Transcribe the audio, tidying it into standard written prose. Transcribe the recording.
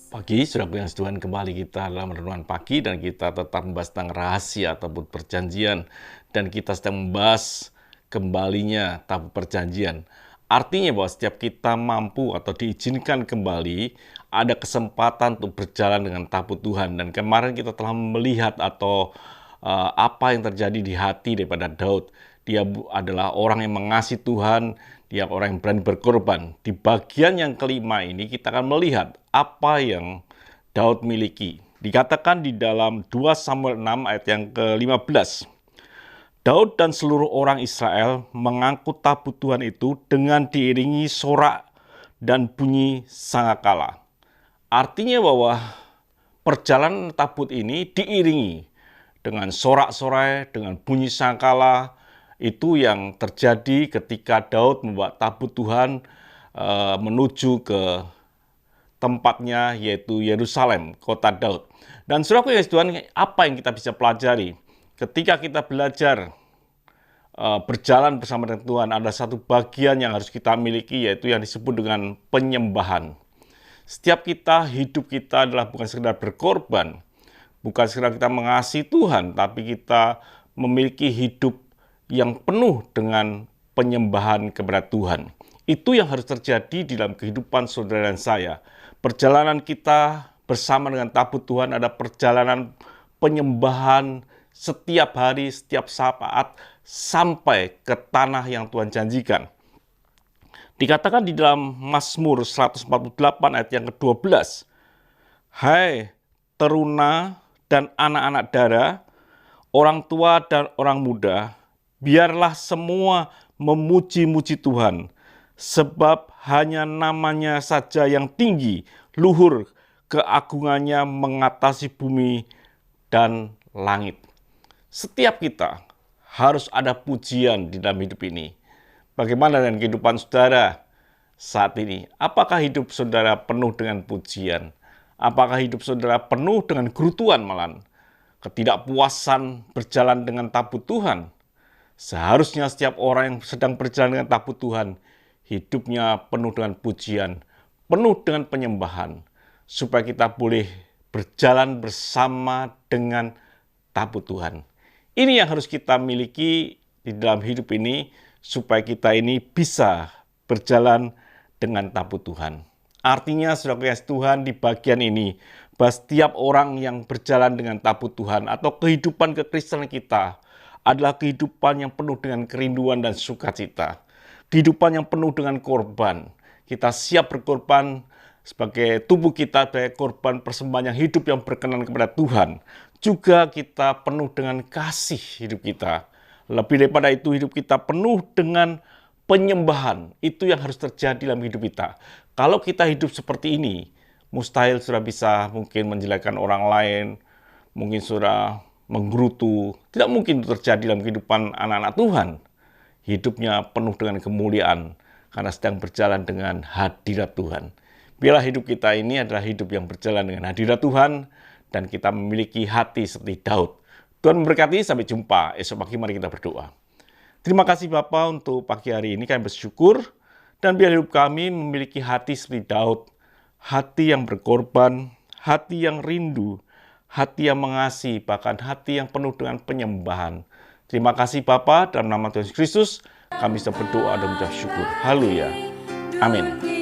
Pagi, sudah yang Tuhan, kembali kita dalam renungan pagi dan kita tetap membahas tentang rahasia ataupun perjanjian, dan kita sedang membahas kembalinya tabut perjanjian. Artinya bahwa setiap kita mampu atau diizinkan kembali, ada kesempatan untuk berjalan dengan tabut Tuhan. Dan kemarin kita telah melihat atau apa yang terjadi di hati daripada Daud. Dia adalah orang yang mengasihi Tuhan, dia orang yang berani berkorban. Di bagian yang kelima ini kita akan melihat apa yang Daud miliki. Dikatakan di dalam 2 Samuel 6 ayat yang ke-15. Daud dan seluruh orang Israel mengangkut tabut Tuhan itu dengan diiringi sorak dan bunyi sangakala. Artinya bahwa perjalanan tabut ini diiringi dengan sorak-sorai, dengan bunyi sangkala. Itu yang terjadi ketika Daud membawa tabut Tuhan menuju ke tempatnya, yaitu Yerusalem, kota Daud. Dan saudaraku yang Tuhan, apa yang kita bisa pelajari ketika kita belajar berjalan bersama dengan Tuhan? Ada satu bagian yang harus kita miliki, yaitu yang disebut dengan penyembahan. Setiap hidup kita adalah bukan sekedar berkorban, bukan sekedar kita mengasihi Tuhan, tapi kita memiliki hidup yang penuh dengan penyembahan kepada Tuhan. Itu yang harus terjadi di dalam kehidupan saudara dan saya. Perjalanan kita bersama dengan tabut Tuhan ada perjalanan penyembahan setiap hari, setiap saat, sampai ke tanah yang Tuhan janjikan. Dikatakan di dalam Mazmur 148 ayat yang ke-12, "Hai teruna dan anak-anak dara, orang tua dan orang muda, biarlah semua memuji-muji Tuhan, sebab hanya namanya saja yang tinggi, luhur, keagungannya mengatasi bumi dan langit." Setiap kita harus ada pujian di dalam hidup ini. Bagaimana dengan kehidupan saudara saat ini? Apakah hidup saudara penuh dengan pujian? Apakah hidup saudara penuh dengan gerutuan malahan? Ketidakpuasan berjalan dengan tabut Tuhan? Seharusnya setiap orang yang sedang berjalan dengan tabut Tuhan, hidupnya penuh dengan pujian, penuh dengan penyembahan, supaya kita boleh berjalan bersama dengan tabut Tuhan. Ini yang harus kita miliki di dalam hidup ini, supaya kita ini bisa berjalan dengan tabut Tuhan. Artinya, saudara Tuhan, di bagian ini, bahwa setiap orang yang berjalan dengan tabut Tuhan atau kehidupan kekristenan kita adalah kehidupan yang penuh dengan kerinduan dan sukacita. Kehidupan yang penuh dengan korban. Kita siap berkorban sebagai tubuh kita, sebagai korban persembahan yang hidup yang berkenan kepada Tuhan. Juga kita penuh dengan kasih hidup kita. Lebih daripada itu, hidup kita penuh dengan penyembahan. Itu yang harus terjadi dalam hidup kita. Kalau kita hidup seperti ini, mustahil sudah bisa mungkin menjelekkan orang lain, mungkin sudah menggerutu. Tidak mungkin itu terjadi dalam kehidupan anak-anak Tuhan. Hidupnya penuh dengan kemuliaan karena sedang berjalan dengan hadirat Tuhan. Biarlah hidup kita ini adalah hidup yang berjalan dengan hadirat Tuhan, dan kita memiliki hati seperti Daud. Tuhan memberkati, sampai jumpa esok pagi, mari kita berdoa. Terima kasih Bapa untuk pagi hari ini, kami bersyukur, dan biar hidup kami memiliki hati seperti Daud, hati yang berkorban, hati yang rindu, hati yang mengasihi, bahkan hati yang penuh dengan penyembahan. Terima kasih Bapa, dalam nama Tuhan Yesus Kristus, kami bisa berdoa dan mengucap syukur. Haleluya. Amin.